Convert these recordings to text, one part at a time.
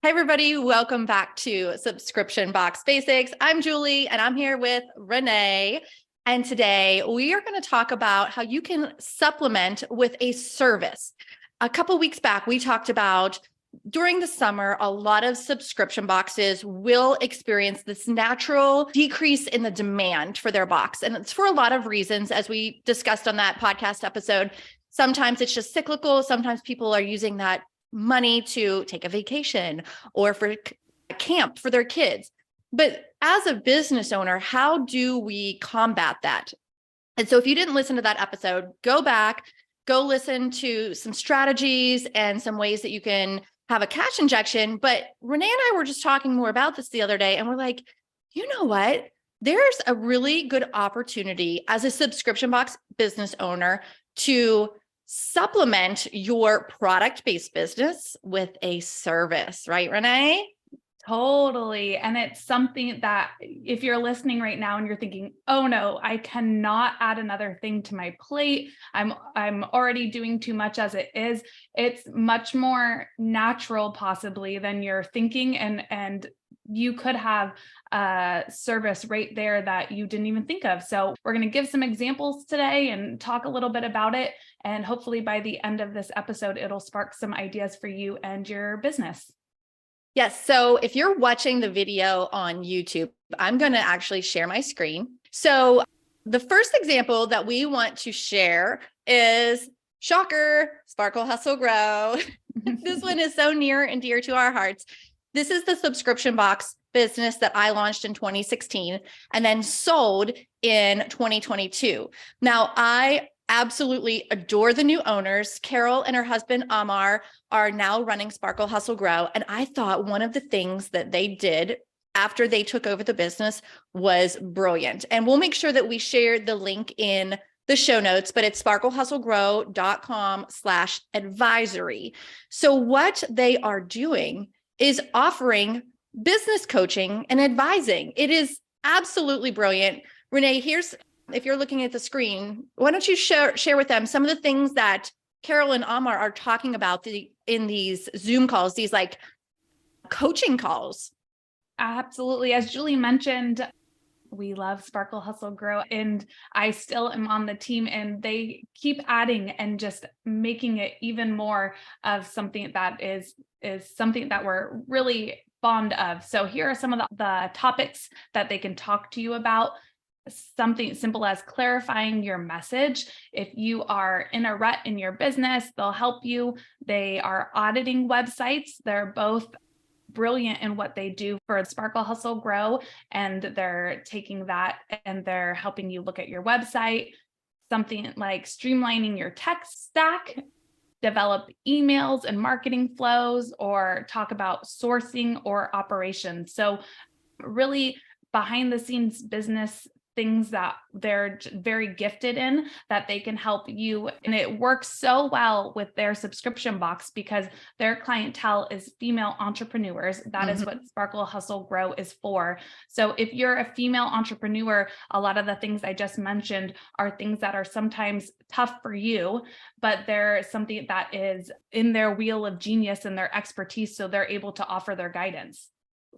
Hey everybody, welcome back to Subscription Box Basics. I'm Julie and I'm here with Renee. And today we are going to talk about how you can supplement with a service. A couple weeks back, we talked about during the summer, a lot of subscription boxes will experience this natural decrease in the demand for their box. And it's for a lot of reasons, as we discussed on that podcast episode. Sometimes it's just cyclical. Sometimes people are using that money to take a vacation or for camp for their kids. But as a business owner, how do we combat that? And so if you didn't listen to that episode, go back, go listen to some strategies and some ways that you can have a cash injection. But Renee and I were just talking more about this the other day, and we're like, you know what? There's a really good opportunity as a subscription box business owner to supplement your product-based business with a service, right, Renee? Totally. And it's something that if you're listening right now and you're thinking, oh no, I cannot add another thing to my plate. I'm already doing too much as it is. It's much more natural possibly than you're thinking. And you could have a service right there that you didn't even think of. So we're going to give some examples today and talk a little bit about it. And hopefully by the end of this episode, it'll spark some ideas for you and your business. Yes. So if you're watching the video on YouTube, I'm going to actually share my screen. So the first example that we want to share is, shocker, Sparkle, Hustle, Grow. This one is so near and dear to our hearts. This is the subscription box business that I launched in 2016 and then sold in 2022. Now, I absolutely adore the new owners. Carol and her husband, Amar, are now running Sparkle, Hustle, Grow. And I thought one of the things that they did after they took over the business was brilliant. And we'll make sure that we share the link in the show notes, but it's sparklehustlegrow.com/advisory. So what they are doing is offering business coaching and advising. It is absolutely brilliant. Renee, if you're looking at the screen, why don't you share with them some of the things that Carol and Amar are talking about in these Zoom calls, these like coaching calls? Absolutely. As Julie mentioned, we love Sparkle, Hustle, Grow, and I still am on the team, and they keep adding and just making it even more of something that is something that we're really fond of. So here are some of the topics that they can talk to you about. Something simple as clarifying your message. If you are in a rut in your business, they'll help you. They are auditing websites. They're both brilliant in what they do for Sparkle, Hustle, Grow, and they're taking that and they're helping you look at your website. Something like streamlining your tech stack, develop emails and marketing flows, or talk about sourcing or operations. So really behind the scenes business things that they're very gifted in that they can help you. And it works so well with their subscription box because their clientele is female entrepreneurs. That is what Sparkle, Hustle, Grow is for. So if you're a female entrepreneur, a lot of the things I just mentioned are things that are sometimes tough for you, but they're something that is in their wheel of genius and their expertise. So they're able to offer their guidance.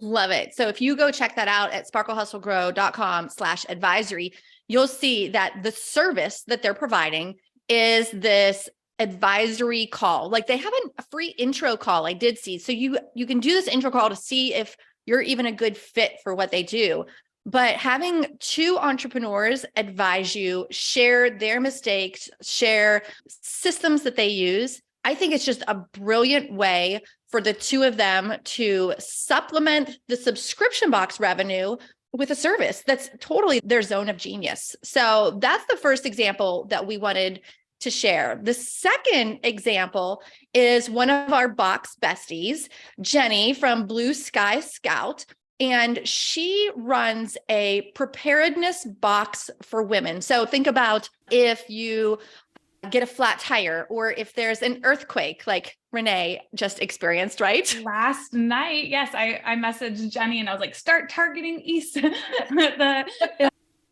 Love it. So if you go check that out at sparklehustlegrow.com/advisory, you'll see that the service that they're providing is this advisory call. Like they have a free intro call I did see. So you can do this intro call to see if you're even a good fit for what they do. But having two entrepreneurs advise you, share their mistakes, share systems that they use, I think it's just a brilliant way for the two of them to supplement the subscription box revenue with a service that's totally their zone of genius. So that's the first example that we wanted to share. The second example is one of our box besties, Jenny from Blue Sky Scout, and she runs a preparedness box for women. So think about if you get a flat tire or if there's an earthquake like Renee just experienced, right? Last night, yes, I messaged Jenny and I was like, start targeting the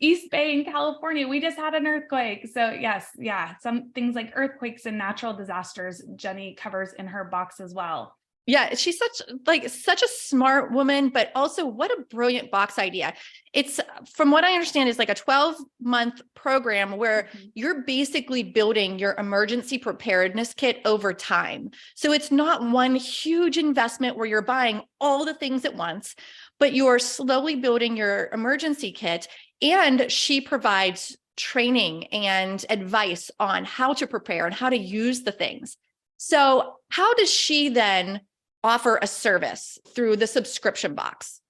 East Bay in California. We just had an earthquake. So yes, yeah, some things like earthquakes and natural disasters, Jenny covers in her box as well. Yeah, she's such a smart woman, but also what a brilliant box idea. It's, from what I understand, is like a 12-month program where you're basically building your emergency preparedness kit over time. So it's not one huge investment where you're buying all the things at once, but you're slowly building your emergency kit. And she provides training and advice on how to prepare and how to use the things. So how does she then offer a service through the subscription box?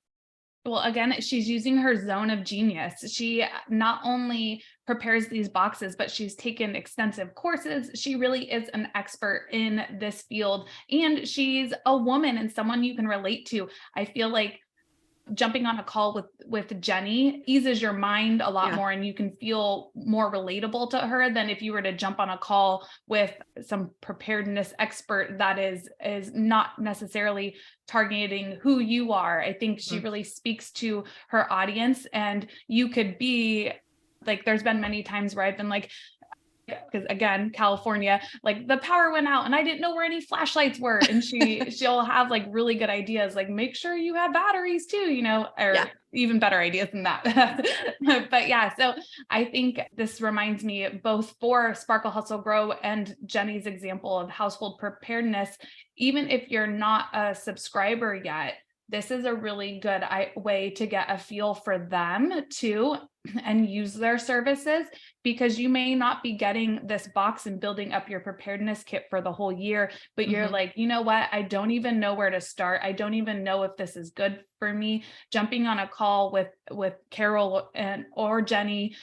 Well, again, she's using her zone of genius. She not only prepares these boxes, but she's taken extensive courses. She really is an expert in this field, and she's a woman and someone you can relate to. I feel like jumping on a call with Jenny eases your mind a lot more, and you can feel more relatable to her than if you were to jump on a call with some preparedness expert that is not necessarily targeting who you are. I think she really speaks to her audience, and you could be like, there's been many times where I've been like, because again, California, like the power went out and I didn't know where any flashlights were. And she'll have like really good ideas, like make sure you have batteries too, or even better ideas than that. But yeah, so I think this reminds me both for Sparkle Hustle Grow and Jenny's example of household preparedness. Even if you're not a subscriber yet, this is a really good way to get a feel for them too and use their services, because you may not be getting this box and building up your preparedness kit for the whole year, but you're like, you know what? I don't even know where to start. I don't even know if this is good for me. Jumping on a call with Carol or Jenny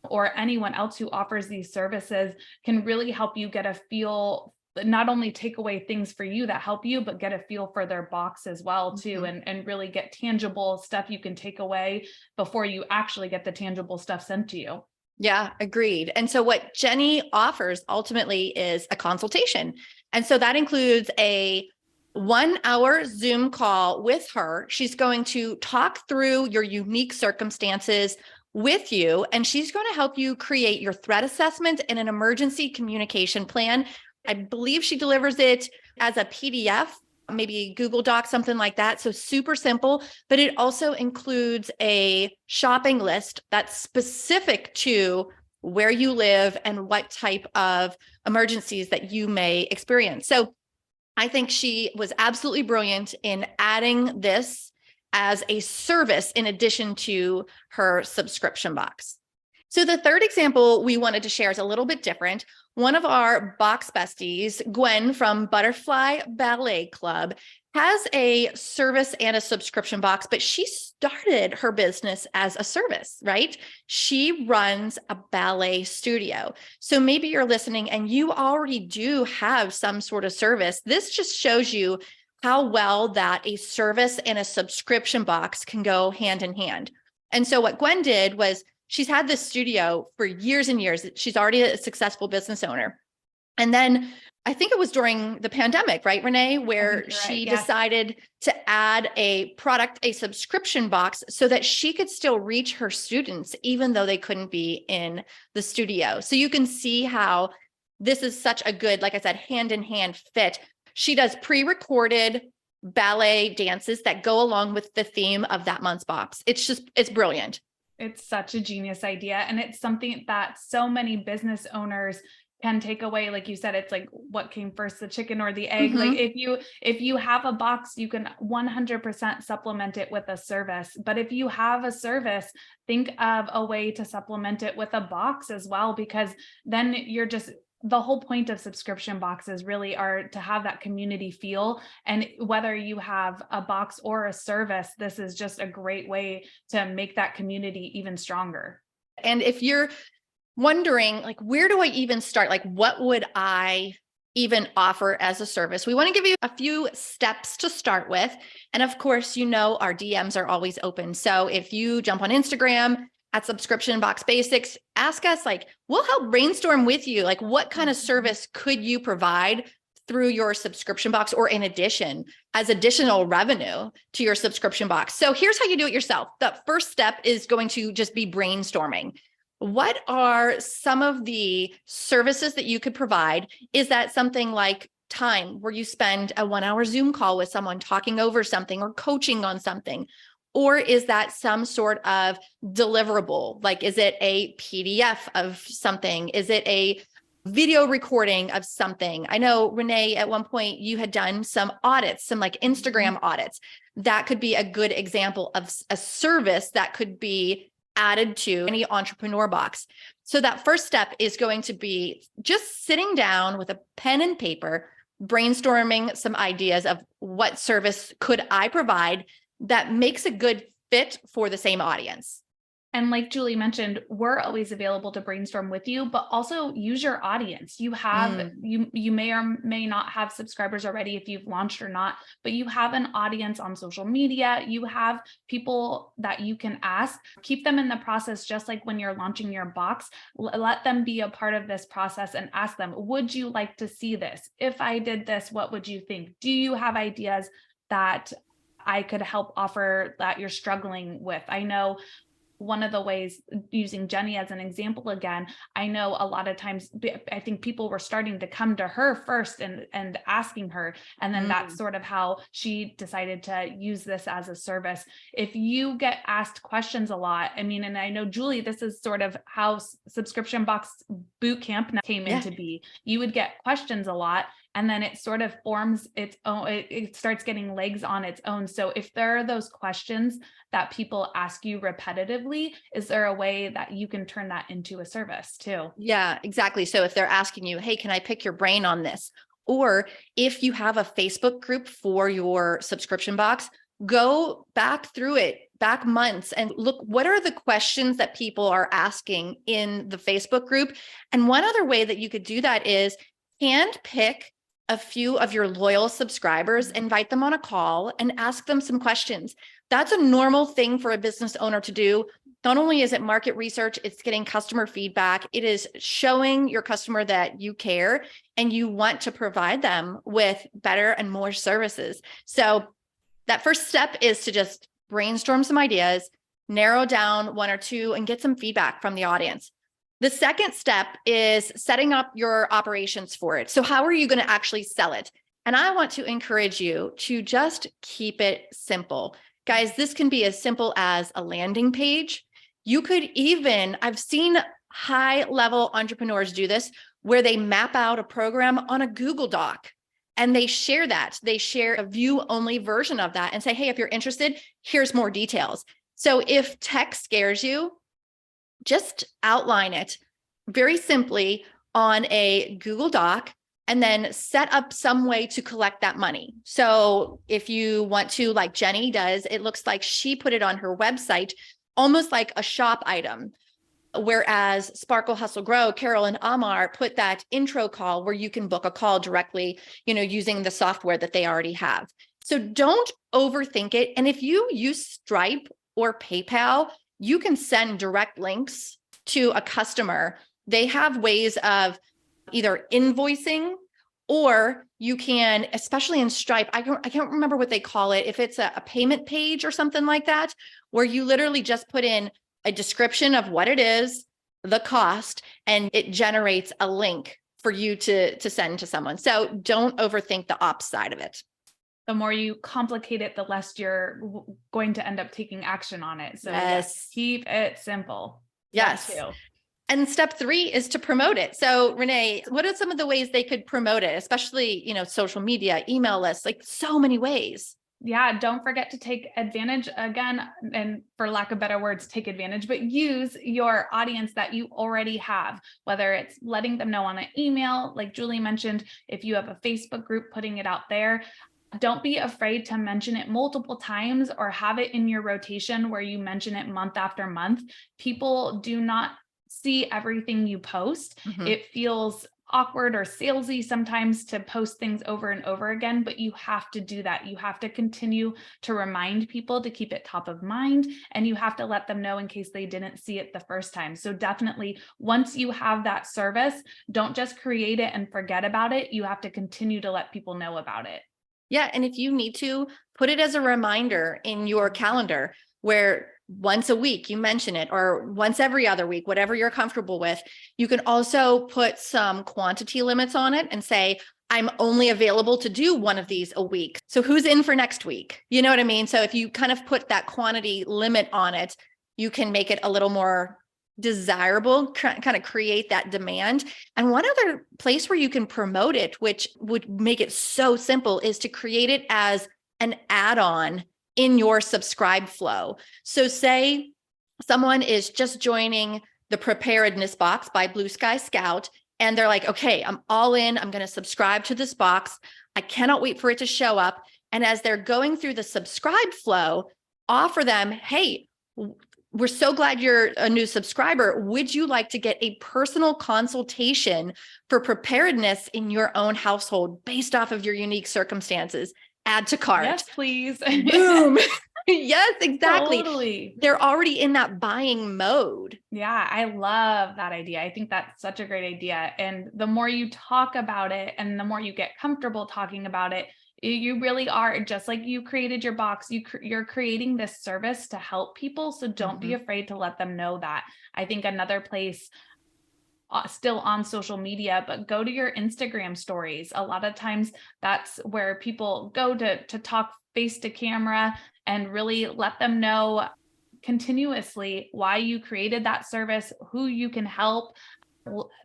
or anyone else who offers these services can really help you get a feel, not only take away things for you that help you, but get a feel for their box as well too, and really get tangible stuff you can take away before you actually get the tangible stuff sent to you. Yeah, agreed. And so what Jenny offers ultimately is a consultation. And so that includes a 1-hour Zoom call with her. She's going to talk through your unique circumstances with you, and she's going to help you create your threat assessment and an emergency communication plan. I believe she delivers it as a PDF, maybe Google Doc, something like that. So super simple, but it also includes a shopping list that's specific to where you live and what type of emergencies that you may experience. So I think she was absolutely brilliant in adding this as a service in addition to her subscription box. So the third example we wanted to share is a little bit different. One of our box besties, Gwen from Butterfly Ballet Club, has a service and a subscription box, but she started her business as a service, right? She runs a ballet studio. So maybe you're listening and you already do have some sort of service. This just shows you how well that a service and a subscription box can go hand in hand. And so what Gwen did was, she's had this studio for years and years. She's already a successful business owner. And then I think it was during the pandemic, right, Renee, where she decided to add a subscription box so that she could still reach her students, even though they couldn't be in the studio. So you can see how this is such a good, like I said, hand in hand fit. She does pre-recorded ballet dances that go along with the theme of that month's box. It's brilliant. It's such a genius idea. And it's something that so many business owners can take away. Like you said, it's like, what came first, the chicken or the egg? Like if you have a box, you can 100% supplement it with a service. But if you have a service, think of a way to supplement it with a box as well, because then the whole point of subscription boxes really are to have that community feel. And whether you have a box or a service, this is just a great way to make that community even stronger. And if you're wondering, like, where do I even start? Like, what would I even offer as a service? We want to give you a few steps to start with. And of course, our DMs are always open. So if you jump on Instagram at Subscription Box Basics, ask us, like, we'll help brainstorm with you. Like, what kind of service could you provide through your subscription box, or in addition, as additional revenue to your subscription box? So here's how you do it yourself. The first step is going to just be brainstorming. What are some of the services that you could provide? Is that something like time where you spend a 1 hour Zoom call with someone talking over something or coaching on something? Or is that some sort of deliverable? Like, is it a PDF of something? Is it a video recording of something? I know, Renee, at one point you had done some audits, some like Instagram audits. That could be a good example of a service that could be added to any entrepreneur box. So that first step is going to be just sitting down with a pen and paper, brainstorming some ideas of what service could I provide that makes a good fit for the same audience. And like Julie mentioned, we're always available to brainstorm with you, but also use your audience. You have, you may or may not have subscribers already if you've launched or not, but you have an audience on social media. You have people that you can ask. Keep them in the process, just like when you're launching your box. Let them be a part of this process and ask them, would you like to see this? If I did this, what would you think? Do you have ideas that I could help offer that you're struggling with? I know one of the ways, using Jenny as an example again, I know a lot of times, I think people were starting to come to her first and asking her, and then that's sort of how she decided to use this as a service. If you get asked questions a lot, I mean, and I know, Julie, this is sort of how Subscription Box Bootcamp came into be. You would get questions a lot, and then it sort of forms its own, it starts getting legs on its own. So if there are those questions that people ask you repetitively, is there a way that you can turn that into a service too? Yeah, exactly. So if they're asking you, hey, can I pick your brain on this? Or if you have a Facebook group for your subscription box, go back through it, back months, and look, what are the questions that people are asking in the Facebook group? And one other way that you could do that is hand pick a few of your loyal subscribers, invite them on a call and ask them some questions. That's a normal thing for a business owner to do. Not only is it market research, it's getting customer feedback. It is showing your customer that you care and you want to provide them with better and more services. So that first step is to just brainstorm some ideas, narrow down one or two, and get some feedback from the audience. The second step is setting up your operations for it. So how are you going to actually sell it? And I want to encourage you to just keep it simple. Guys, this can be as simple as a landing page. You could even, I've seen high-level entrepreneurs do this, where they map out a program on a Google Doc and they share that. They share a view-only version of that and say, hey, if you're interested, here's more details. So if tech scares you, just outline it very simply on a Google Doc and then set up some way to collect that money. So if you want to, like Jenny does, it looks like she put it on her website, almost like a shop item. Whereas Sparkle, Hustle, Grow, Carol and Amar put that intro call where you can book a call directly, using the software that they already have. So don't overthink it. And if you use Stripe or PayPal, you can send direct links to a customer. They have ways of either invoicing, or you can, especially in Stripe, I can't remember what they call it, if it's a payment page or something like that, where you literally just put in a description of what it is, the cost, and it generates a link for you to send to someone. So don't overthink the ops side of it. The more you complicate it, the less you're going to end up taking action on it. So yes, keep it simple. Yes. And step 3 is to promote it. So Renee, what are some of the ways they could promote it, especially, social media, email lists, like so many ways? Yeah, don't forget to take advantage again, and for lack of better words, take advantage, but use your audience that you already have, whether it's letting them know on an email, like Julie mentioned, if you have a Facebook group, putting it out there. Don't be afraid to mention it multiple times or have it in your rotation where you mention it month after month. People do not see everything you post. It feels awkward or salesy sometimes to post things over and over again, but you have to do that. You have to continue to remind people to keep it top of mind, and you have to let them know in case they didn't see it the first time. So definitely, once you have that service, don't just create it and forget about it. You have to continue to let people know about it. Yeah. And if you need to, put it as a reminder in your calendar where once a week you mention it, or once every other week, whatever you're comfortable with. You can also put some quantity limits on it and say, I'm only available to do one of these a week. So who's in for next week? You know what I mean? So if you kind of put that quantity limit on it, you can make it a little more desirable, kind of create that demand. And one other place where you can promote it, which would make it so simple, is to create it as an add-on in your subscribe flow. So say someone is just joining the preparedness box by Blue Sky Scout, and they're like, okay, I'm all in. I'm going to subscribe to this box. I cannot wait for it to show up. And as they're going through the subscribe flow, offer them, hey, we're so glad you're a new subscriber. Would you like to get a personal consultation for preparedness in your own household based off of your unique circumstances? Add to cart. Yes, please. Boom. Yes, exactly. Totally. They're already in that buying mode. Yeah, I love that idea. I think that's such a great idea. And the more you talk about it and the more you get comfortable talking about it, you really are, just like you created your box, you're creating this service to help people. So don't be afraid to let them know that. I think another place, still on social media, but go to your Instagram stories. A lot of times that's where people go to talk face to camera and really let them know continuously why you created that service, who you can help.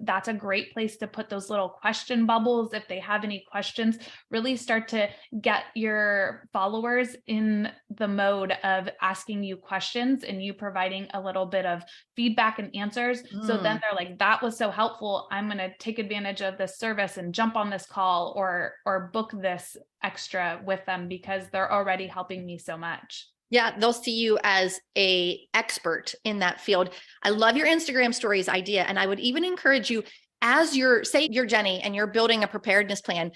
That's a great place to put those little question bubbles. If they have any questions, really start to get your followers in the mode of asking you questions and you providing a little bit of feedback and answers. So then they're like, that was so helpful. I'm going to take advantage of this service and jump on this call or book this extra with them because they're already helping me so much. Yeah, they'll see you as an expert in that field. I love your Instagram stories idea. And I would even encourage you, as say you're Jenny and you're building a preparedness plan,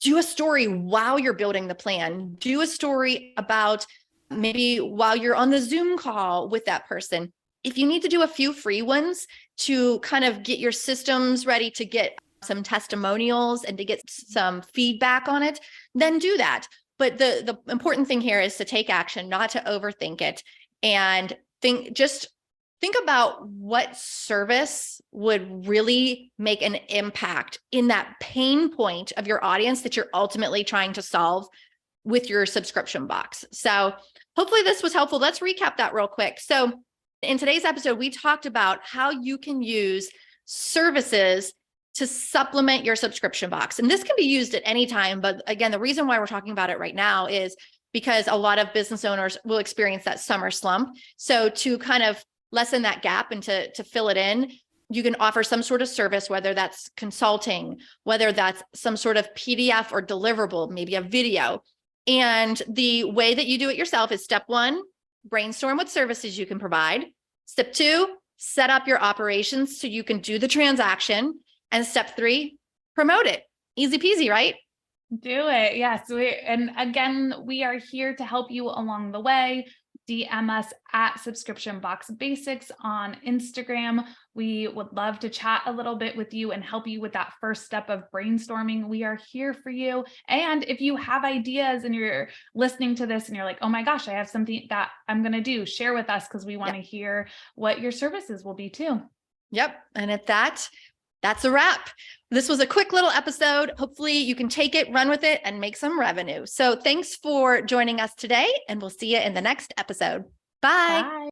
do a story while you're building the plan. Do a story about maybe while you're on the Zoom call with that person. If you need to do a few free ones to kind of get your systems ready, to get some testimonials and to get some feedback on it, then do that. But the important thing here is to take action, not to overthink it, and think about what service would really make an impact in that pain point of your audience that you're ultimately trying to solve with your subscription box. So hopefully this was helpful. Let's recap that real quick. So in today's episode, we talked about how you can use services to supplement your subscription box. And this can be used at any time. But again, the reason why we're talking about it right now is because a lot of business owners will experience that summer slump. So to kind of lessen that gap and to fill it in, you can offer some sort of service, whether that's consulting, whether that's some sort of PDF or deliverable, maybe a video. And the way that you do it yourself is step 1, brainstorm what services you can provide. Step 2, set up your operations so you can do the transaction. And step 3, promote it. Easy peasy, right? Do it. Yes. And again, we are here to help you along the way. DM us at Subscription Box Basics on Instagram. We would love to chat a little bit with you and help you with that first step of brainstorming. We are here for you. And if you have ideas and you're listening to this and you're like, oh my gosh, I have something that I'm going to do, share with us because we want to hear what your services will be too. Yep. And at that's a wrap. This was a quick little episode. Hopefully you can take it, run with it, and make some revenue. So thanks for joining us today, and we'll see you in the next episode. Bye. Bye.